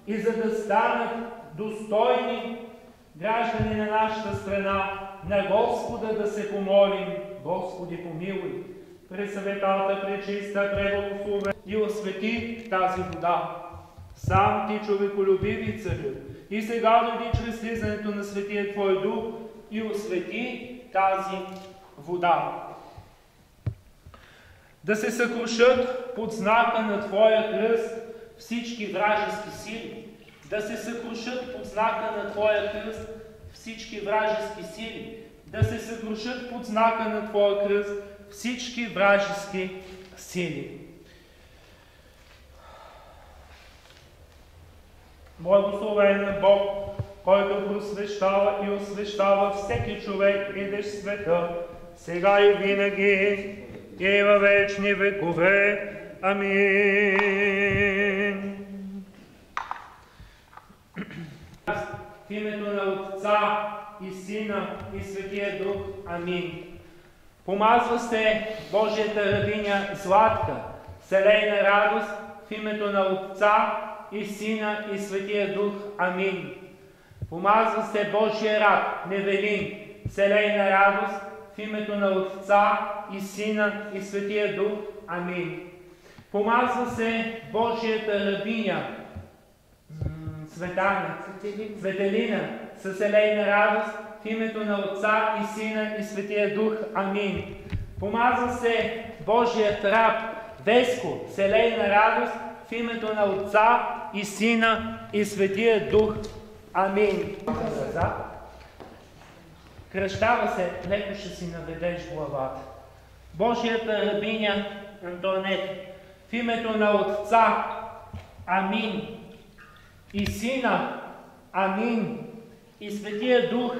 и за да станат достойни граждани на нашата страна, на Господа да се помолим. Господи, помилуй. Пресветата, пречиста, преблагословена и освети тази вода. Сам Ти, човеколюбиви Царю, и сега дойди чрез слизането на Светия Твой Дух и освети тази вода. Да се съкрушат под знака на Твоя кръст всички вражески сили. Да се съкрушат под знака на Твоя кръст всички вражески сили. Да се съкрушат под знака на Твоя кръст всички вражески сили. Благословен Бог, който просвещава и освещава всеки човек, идещ в света, сега и винаги, и във вечни векове. Амин. В името на Отца и Сина и Светия Дух. Амин. Помазва се Божията рабиня Златка, селейна радост, в името на Отца и Сина и Светия Дух. Амин. Помазва се Божия раб Невелин, селейна радост, в името на Отца и Сина и Светия Дух. Амин. Помазва се Божията рабиня Светелина, със селейна радост, в името на Отца и Сина и Светия Дух. Амин. Помазва се Божият раб Веско, селейна радост, в името на Отца и Сина и Светия Дух. Амин. Кръщава се, леко ще си наведеш главата. Божията рабиня Антонет, в името на Отца, Амин, и Сина, Амин, и Светия Дух.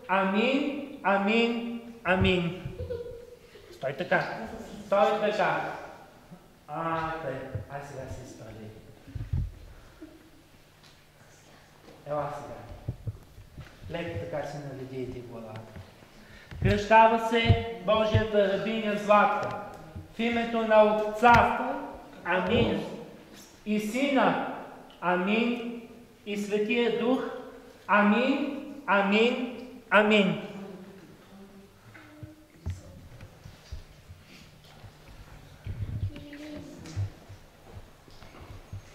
Амин, амин, амин. Стой така. Стой така. Тъй. Ай сега се изправи. Ела сега. Леко така се наведите главата. Кръщава се Божията рабиня Златка, в името на Отца, Амин, и Сина, Амин, и Светия Дух. Амин, амин, амин.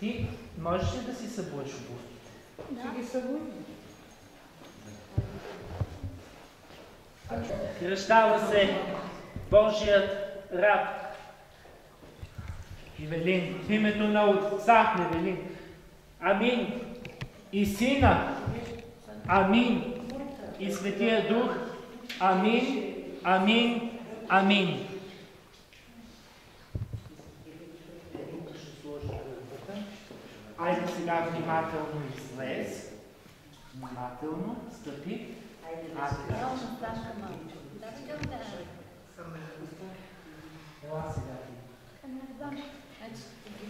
Ти можеш ли да си събудиш обувките? Да. Ще ги събудиш. Кръщава се Божият раб Невелин, в името на Отца Невелин. Амин. И Сина. Амин. И Светия Дух. Амин. Амин. Амин. Айде сега внимателно излез. Внимателно стъпи. Ела сега ти.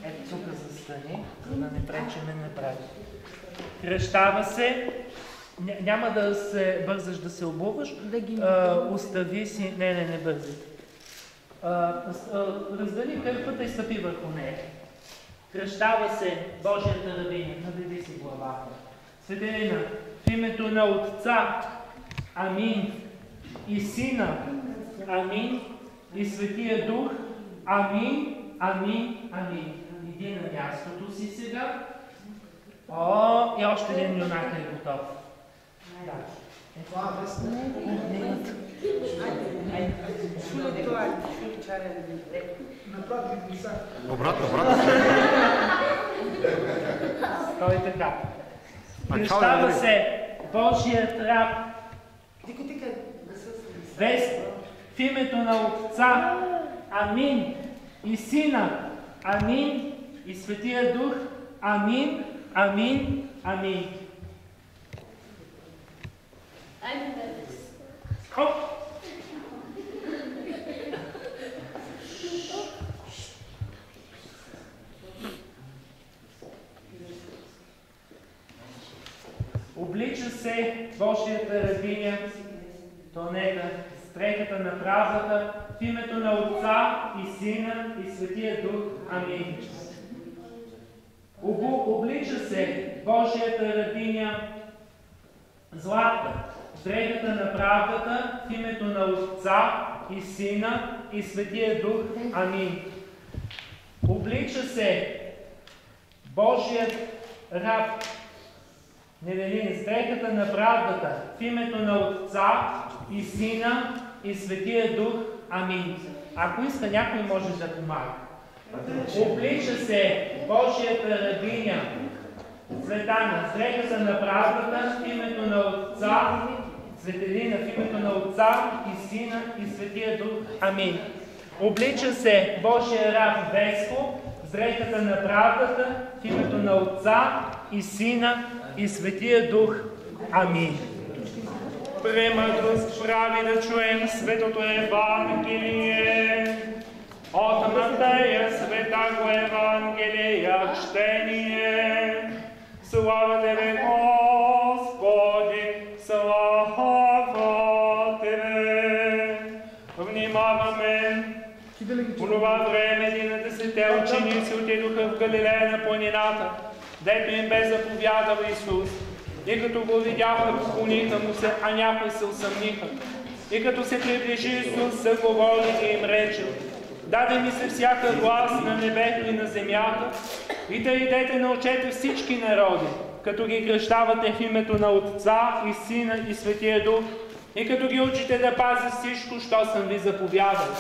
Ето тук застани, за да не пречеме направи. Кръщава се. Няма да се бързаш да се обуваш. Остави си. Не бързи. Раздели кърпата и стъпи върху нея. Кръщава се Божията рабиня. Наведи си главата. Светелина, в името на Отца, Амин, и Сина, Амин, и Светия Дух. Амин, амин, амин. Иди на мястото си сега. И още един юнак е готов. Обратно. Той така. Кръщава се Божият раб Вест, в името на Отца, Амин, и Сина, Амин, и Светия Дух. Амин, амин, амин. Хоп! Облича се Божията рабиня Тонета, стрехата на фразата, в името на Отца и Сина и Светия Дух. Амин. Облича се Божията рабиня Златка, с дрехата на правдата, в името на Отца и Сина и Светия Дух. Амин. Облича се Божият раб Невелин с дрехата на правдата, в името на Отца и Сина и Светия Дух. Амин. Ако иска, някой може да помага. Облича се Божията рабиня Цветана с дрехата на правдата, в името на Отца, Светелина, в името на Отца и Сина и Светия Дух. Амин. Облича се Божия раб Веско с дрехата на правдата, в името на Отца и Сина и Светия Дух. Амин. Премъдрост прави да чуем светото Евангелие. От Матея Святаго Евангелие чтение. Слава Тебе, Господи, слава Тебе. Внимаваме. По това време 11 ученици отидоха в Галилея на планината, дето им бе заповядал Исус. И като го видяха, поклониха му се, а някои се усъмниха. И като се приближи Исус, заговори и им рече: даде ми се всяка власт на небето и на земята, и да идете научете всички народи, като ги кръщавате в името на Отца и Сина и Светия Дух, и като ги учите да пазят всичко, що съм ви заповядал.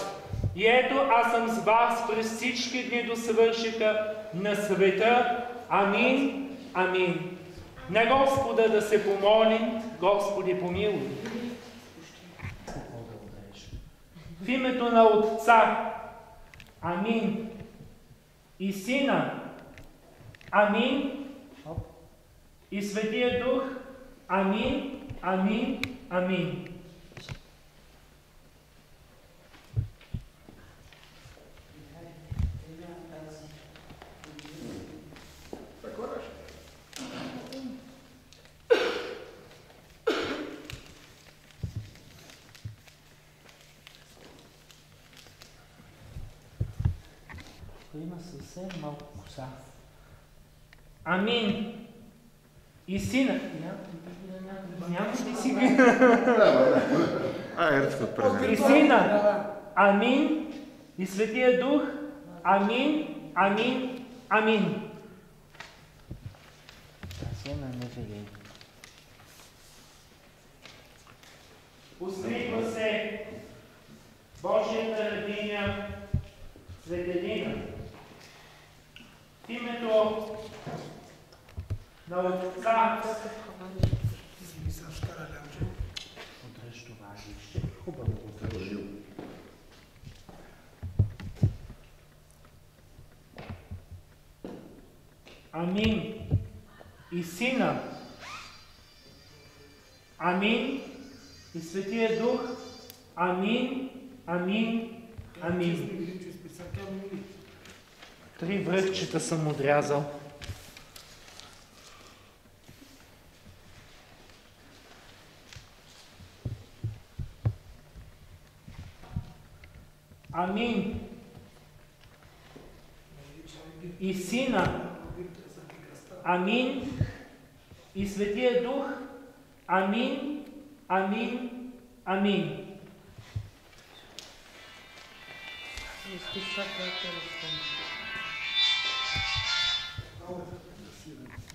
И ето, аз съм с вас през всички дни до свършика на света. Амин. Амин. На Господа да се помолим. Господи, помилуй. В името на Отца. Амин. И Сина. Амин. И Светия Дух. Амин. Амин. Амин. Има съвсем малко коса. Амин. И Сина. Няма ли си ги? И Сина. Амин. И Светия Дух. Амин. Амин. Амин. Усмихва се Божията рабиня Светелина. В името на Отца. Отръж това вижте. Хубаво го държи. Амин. И Сина. Амин. И Светия Дух. Амин. Амин. Амин. 3 връхчета съм отрязал. Амин. И Сина. Амин. И Светия Дух. Амин. Амин. Амин.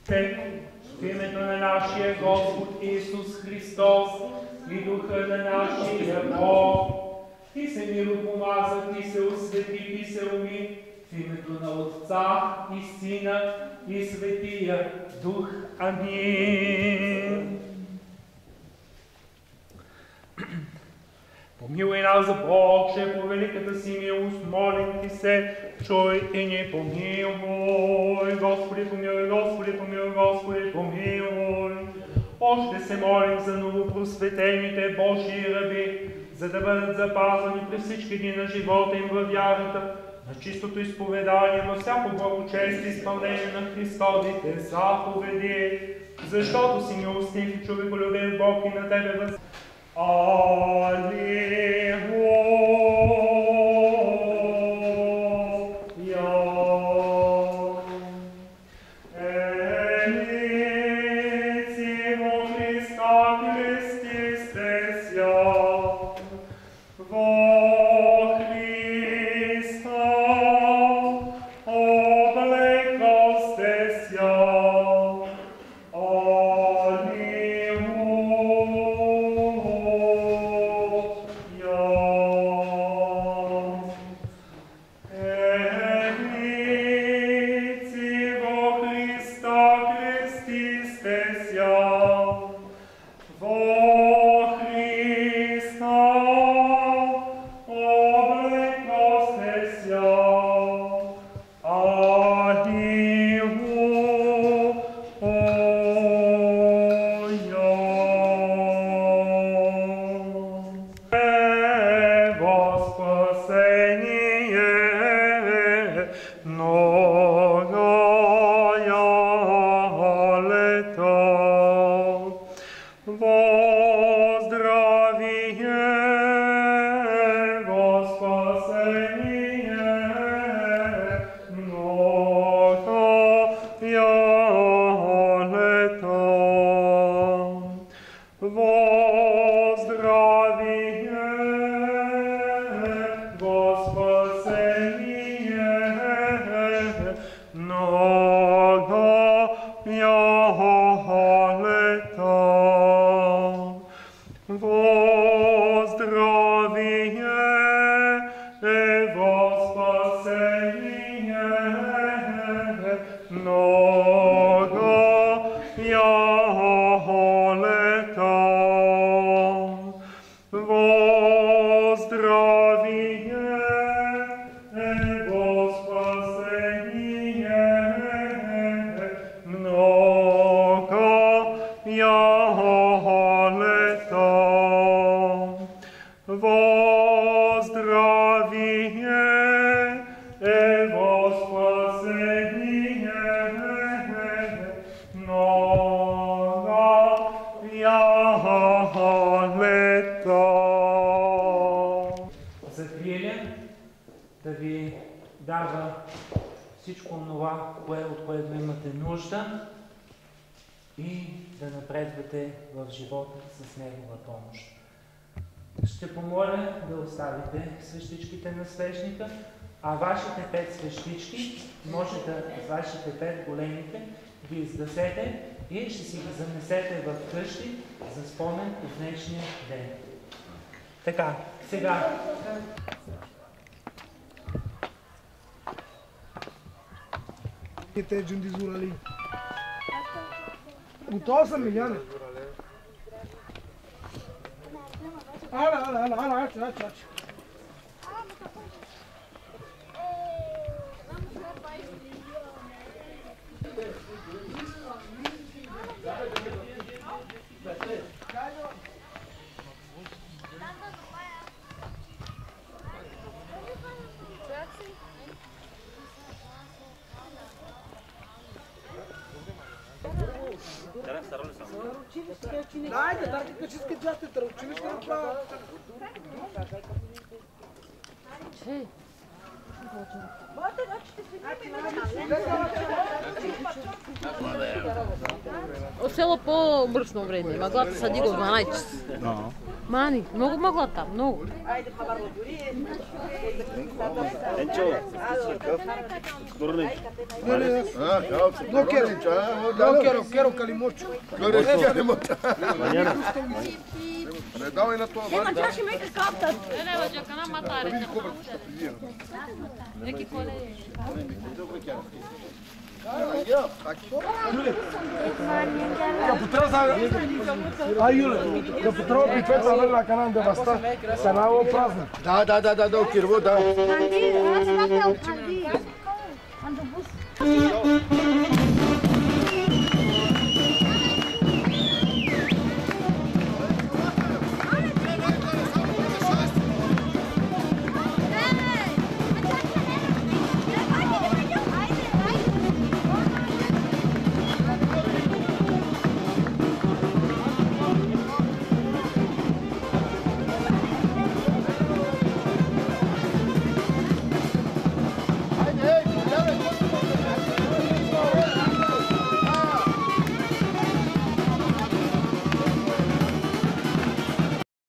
В името на нашия Господ Исус Христос и Духа на нашия Бог, ти се миропомаза, ти се освети, ти се уми, в името на Отца и Сина и Светия Дух. Амин. Помилуй нас, Боже, по великата си милост, молим ти се, чуй и ни помилуй. Господи, помилуй, Господи, помилуй, Господи, помилуй. Още се молим за новопросветените Божии раби, за да бъдат запазени през всички дни на живота им във вярата, на чистото изповедание, във всяко благочестие изпълнение на Христовите заповеди, защото си милостив и човеколюбив Бог и на Тебе въз... Аллилуйя. да ви дава всичко това, от което имате нужда и да напредвате в живота с Негова помощ. Ще помоля да оставите свещичките на свещника, а вашите 5 свещички, може да, вашите 5 големите, ги издасете и ще си ги занесете в къщи за спомен от днешния ден. Така, сега. Те джундизурали. Готова съм, Миляне. Ала, Ajde, tako kad će skidati učilište napravo. Čej? Осело по-мръчно време. Мъглата са дига в 12 часа. Мани, много мъгла там, много. Енчо, No quiero calimocho. Не давай на това. Ема, тя ще мека капта. Ева, джакана матаре. Неки коле. Da potrebo pipeta vrla kanal da basta, kanalo prazna. Da, Kirvo, da. Andi,